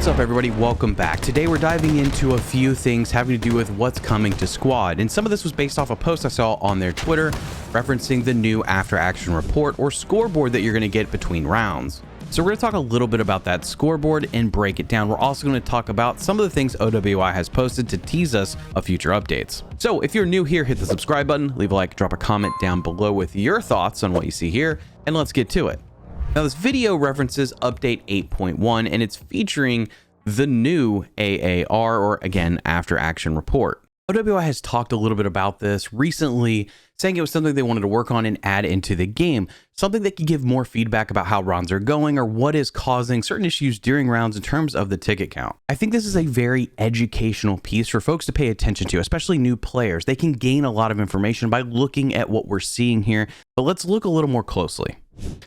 What's up, everybody? Welcome back. Today we're diving into a few things having to do with what's coming to Squad, and some of this was based off a post I saw on their Twitter referencing the new after action report or scoreboard that you're going to get between rounds. So we're going to talk a little bit about that scoreboard and break it down. We're also going to talk about some of the things OWI has posted to tease us of future updates. So if you're new here, hit the subscribe button, leave a like, drop a comment down below with your thoughts on what you see here, and let's get to it. Now, this video references update 8.1, and it's featuring the new AAR, or again, after action report. OWI has talked a little bit about this recently, saying it was something they wanted to work on and add into the game, something that could give more feedback about how rounds are going or what is causing certain issues during rounds in terms of the ticket count. I think this is a very educational piece for folks to pay attention to, especially new players. They can gain a lot of information by looking at what we're seeing here, but let's look a little more closely.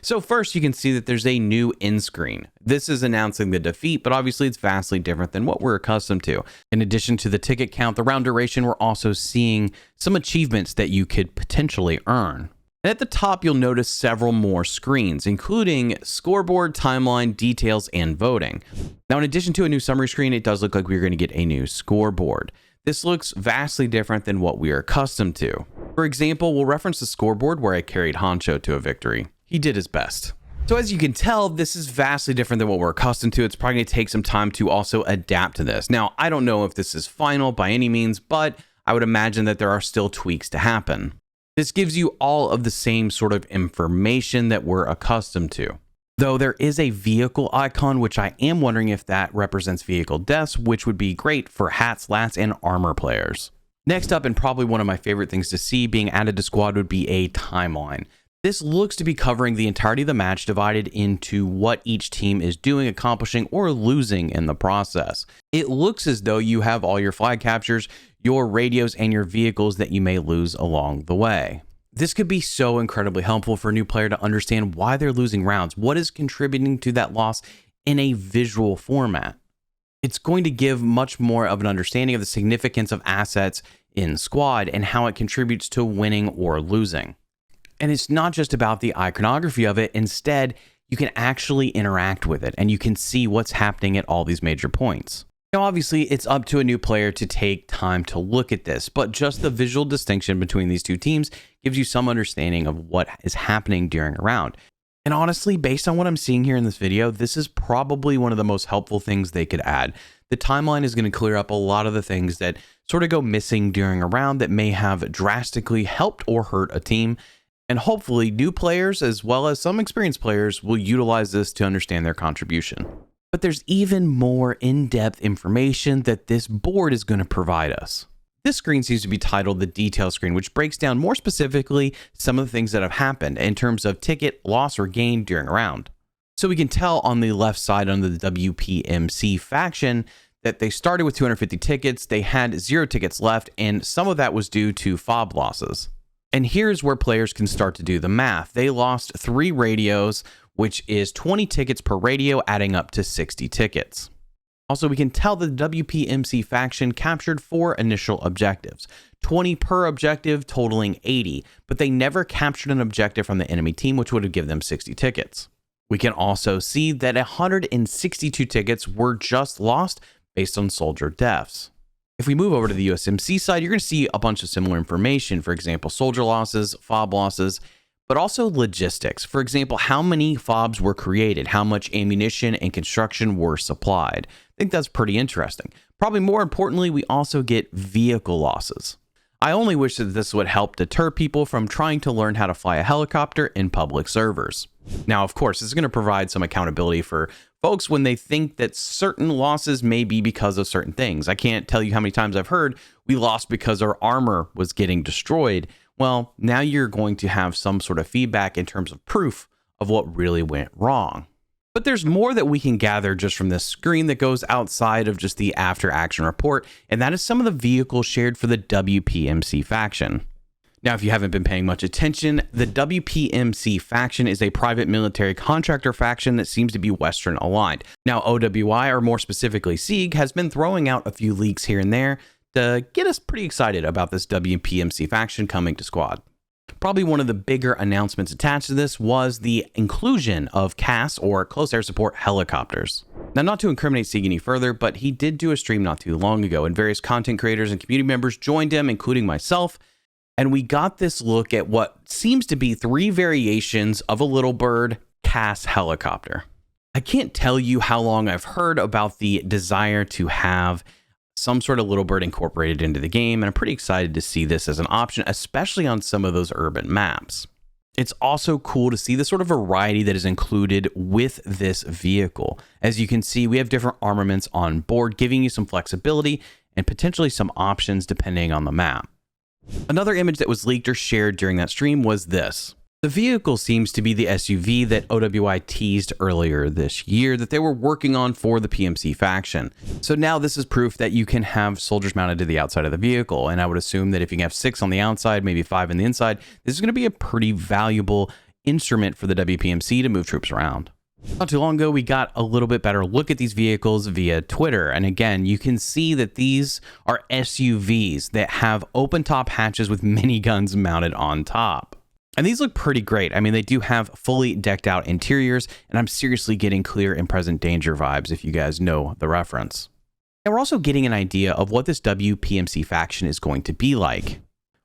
So first, you can see that there's a new end screen. This is announcing the defeat, but obviously it's vastly different than what we're accustomed to. In addition to the ticket count, the round duration, we're also seeing some achievements that you could potentially earn. And at the top, you'll notice several more screens, including scoreboard, timeline, details, and voting. Now, in addition to a new summary screen, it does look like we're going to get a new scoreboard. This looks vastly different than what we are accustomed to. For example, we'll reference the scoreboard where I carried Honcho to a victory. He did his best. So as you can tell, this is vastly different than what we're accustomed to. It's probably going to take some time to also adapt to this. Now, I don't know if this is final by any means, but I would imagine that there are still tweaks to happen. This gives you all of the same sort of information that we're accustomed to. Though there is a vehicle icon, which I am wondering if that represents vehicle deaths, which would be great for hats, lats, and armor players. Next up, and probably one of my favorite things to see being added to Squad, would be a timeline. This looks to be covering the entirety of the match, divided into what each team is doing, accomplishing, or losing in the process. It looks as though you have all your flag captures, your radios, and your vehicles that you may lose along the way. This could be so incredibly helpful for a new player to understand why they're losing rounds, what is contributing to that loss in a visual format. It's going to give much more of an understanding of the significance of assets in Squad and how it contributes to winning or losing. And it's not just about the iconography of it. Instead, you can actually interact with it and you can see what's happening at all these major points. Now, obviously, it's up to a new player to take time to look at this, but just the visual distinction between these two teams gives you some understanding of what is happening during a round. And honestly, based on what I'm seeing here in this video, this is probably one of the most helpful things they could add. The timeline is going to clear up a lot of the things that sort of go missing during a round that may have drastically helped or hurt a team. And hopefully new players, as well as some experienced players, will utilize this to understand their contribution. But there's even more in-depth information that this board is going to provide us. This screen seems to be titled the detail screen, which breaks down more specifically some of the things that have happened in terms of ticket, loss, or gain during a round. So we can tell on the left side under the WPMC faction that they started with 250 tickets, they had 0 tickets left, and some of that was due to fob losses. And here's where players can start to do the math. They lost 3 radios, which is 20 tickets per radio, adding up to 60 tickets. Also, we can tell the WPMC faction captured 4 initial objectives, 20 per objective, totaling 80, but they never captured an objective from the enemy team, which would have given them 60 tickets. We can also see that 162 tickets were just lost based on soldier deaths. If we move over to the USMC side, you're going to see a bunch of similar information. For example, soldier losses, fob losses, but also logistics. For example, how many fobs were created, how much ammunition and construction were supplied. I think that's pretty interesting. Probably more importantly, we also get vehicle losses. I only wish that this would help deter people from trying to learn how to fly a helicopter in public servers. Now, of course, this is going to provide some accountability for folks when they think that certain losses may be because of certain things. I can't tell you how many times I've heard we lost because our armor was getting destroyed. Well, now you're going to have some sort of feedback in terms of proof of what really went wrong. But there's more that we can gather just from this screen that goes outside of just the after action report, and that is some of the vehicles shared for the WPMC faction. Now, if you haven't been paying much attention, the WPMC faction is a private military contractor faction that seems to be Western aligned. Now, OWI, or more specifically SIEG, has been throwing out a few leaks here and there to get us pretty excited about this WPMC faction coming to Squad. Probably one of the bigger announcements attached to this was the inclusion of CAS, or close air support helicopters. Now, not to incriminate Sieg any further, but he did do a stream not too long ago, and various content creators and community members joined him, including myself, and we got this look at what seems to be 3 variations of a Little Bird CAS helicopter. I can't tell you how long I've heard about the desire to have some sort of Little Bird incorporated into the game, and I'm pretty excited to see this as an option, especially on some of those urban maps. It's also cool to see the sort of variety that is included with this vehicle. As you can see, we have different armaments on board, giving you some flexibility and potentially some options depending on the map. Another image that was leaked or shared during that stream was this. The vehicle seems to be the SUV that OWI teased earlier this year that they were working on for the PMC faction. So now this is proof that you can have soldiers mounted to the outside of the vehicle. And I would assume that if you can have 6 on the outside, maybe 5 on the inside, this is going to be a pretty valuable instrument for the WPMC to move troops around. Not too long ago, we got a little bit better look at these vehicles via Twitter. And again, you can see that these are SUVs that have open top hatches with miniguns mounted on top. And these look pretty great. I mean, they do have fully decked out interiors, and I'm seriously getting Clear and Present Danger vibes if you guys know the reference. And we're also getting an idea of what this WPMC faction is going to be like.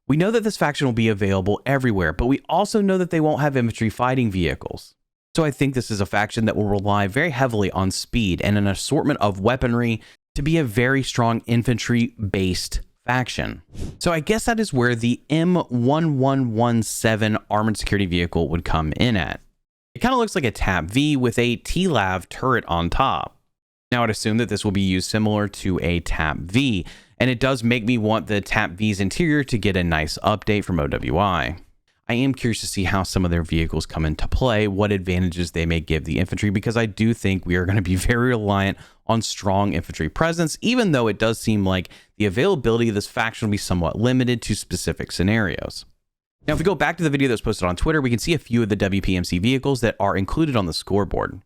We know that this faction will be available everywhere, but we also know that they won't have infantry fighting vehicles. So I think this is a faction that will rely very heavily on speed and an assortment of weaponry to be a very strong infantry-based faction. So I guess that is where the M1117 armored security vehicle would come in at. It kind of looks like a TAP V with a TLAV turret on top. Now I'd assume that this will be used similar to a TAP V, and it does make me want the TAP V's interior to get a nice update from OWI. I am curious to see how some of their vehicles come into play, what advantages they may give the infantry, because I do think we are going to be very reliant on strong infantry presence, even though it does seem like the availability of this faction will be somewhat limited to specific scenarios. Now, if we go back to the video that was posted on Twitter, we can see a few of the WPMC vehicles that are included on the scoreboard.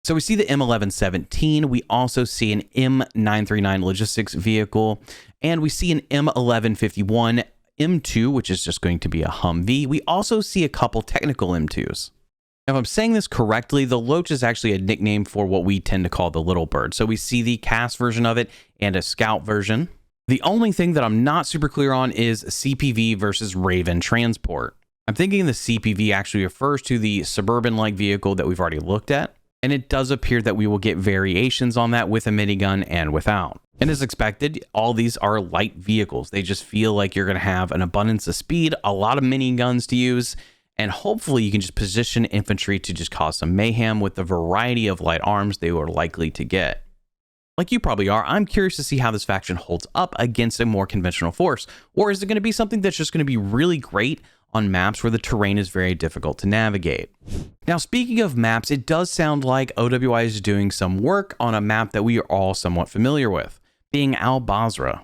So we see the M1117, we also see an M939 logistics vehicle, and we see an M1151 M2, which is just going to be a Humvee. We also see a couple technical M2s. Now, if I'm saying this correctly, the Loach is actually a nickname for what we tend to call the Little Bird. So we see the CAS version of it and a Scout version. The only thing that I'm not super clear on is CPV versus Raven transport. I'm thinking the CPV actually refers to the suburban-like vehicle that we've already looked at, and it does appear that we will get variations on that with a minigun and without. And as expected, all these are light vehicles. They just feel like you're going to have an abundance of speed, a lot of miniguns to use, and hopefully you can just position infantry to just cause some mayhem with the variety of light arms they are likely to get. Like you probably are, I'm curious to see how this faction holds up against a more conventional force. Or is it going to be something that's just going to be really great on maps where the terrain is very difficult to navigate? Now, speaking of maps, it does sound like OWI is doing some work on a map that we are all somewhat familiar with, being Al Basra.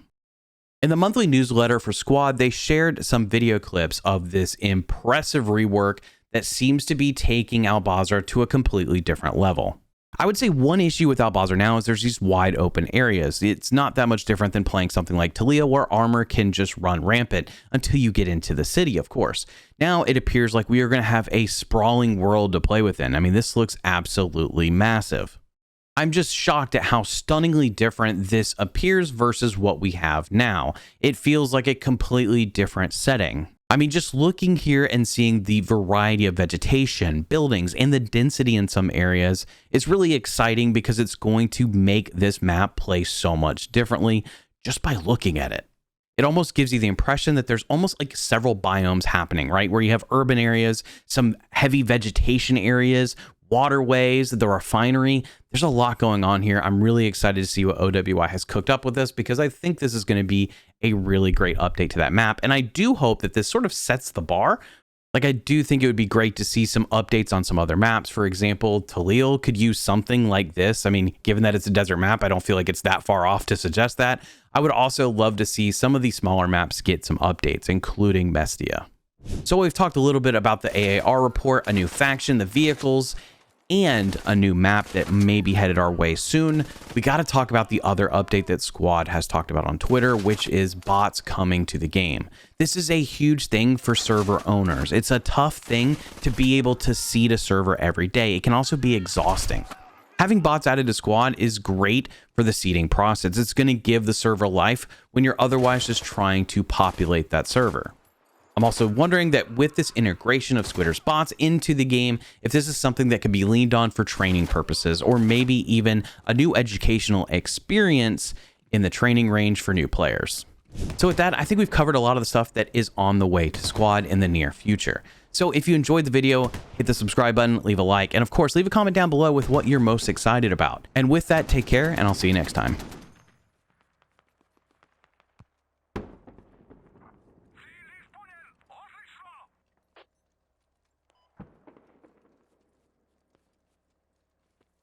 In the monthly newsletter for Squad, they shared some video clips of this impressive rework that seems to be taking Al Basra to a completely different level. I would say one issue with Al Basra now is there's these wide open areas. It's not that much different than playing something like Talia, where armor can just run rampant until you get into the city, of course. Now it appears like we are going to have a sprawling world to play within. I mean, this looks absolutely massive. I'm just shocked at how stunningly different this appears versus what we have now. It feels like a completely different setting. I mean, just looking here and seeing the variety of vegetation, buildings, and the density in some areas is really exciting because it's going to make this map play so much differently just by looking at it. It almost gives you the impression that there's almost like several biomes happening, right? Where you have urban areas, some heavy vegetation areas, waterways, the refinery. There's a lot going on here. I'm really excited to see what OWI has cooked up with this because I think this is going to be a really great update to that map. And I do hope that this sort of sets the bar. Like, I do think it would be great to see some updates on some other maps. For example, Talil could use something like this. I mean, given that it's a desert map, I don't feel like it's that far off to suggest that. I would also love to see some of these smaller maps get some updates, including Mestia. So we've talked a little bit about the AAR report, a new faction, the vehicles. and a new map that may be headed our way soon, we got to talk about the other update that Squad has talked about on Twitter, which is bots coming to the game. This is a huge thing for server owners. It's a tough thing to be able to seed a server every day. It can also be exhausting. Having bots added to Squad is great for the seeding process. It's going to give the server life when you're otherwise just trying to populate that server. I'm also wondering that with this integration of Squidder's bots into the game, if this is something that can be leaned on for training purposes, or maybe even a new educational experience in the training range for new players. So with that, I think we've covered a lot of the stuff that is on the way to Squad in the near future. So if you enjoyed the video, hit the subscribe button, leave a like, and of course, leave a comment down below with what you're most excited about. And with that, take care, and I'll see you next time.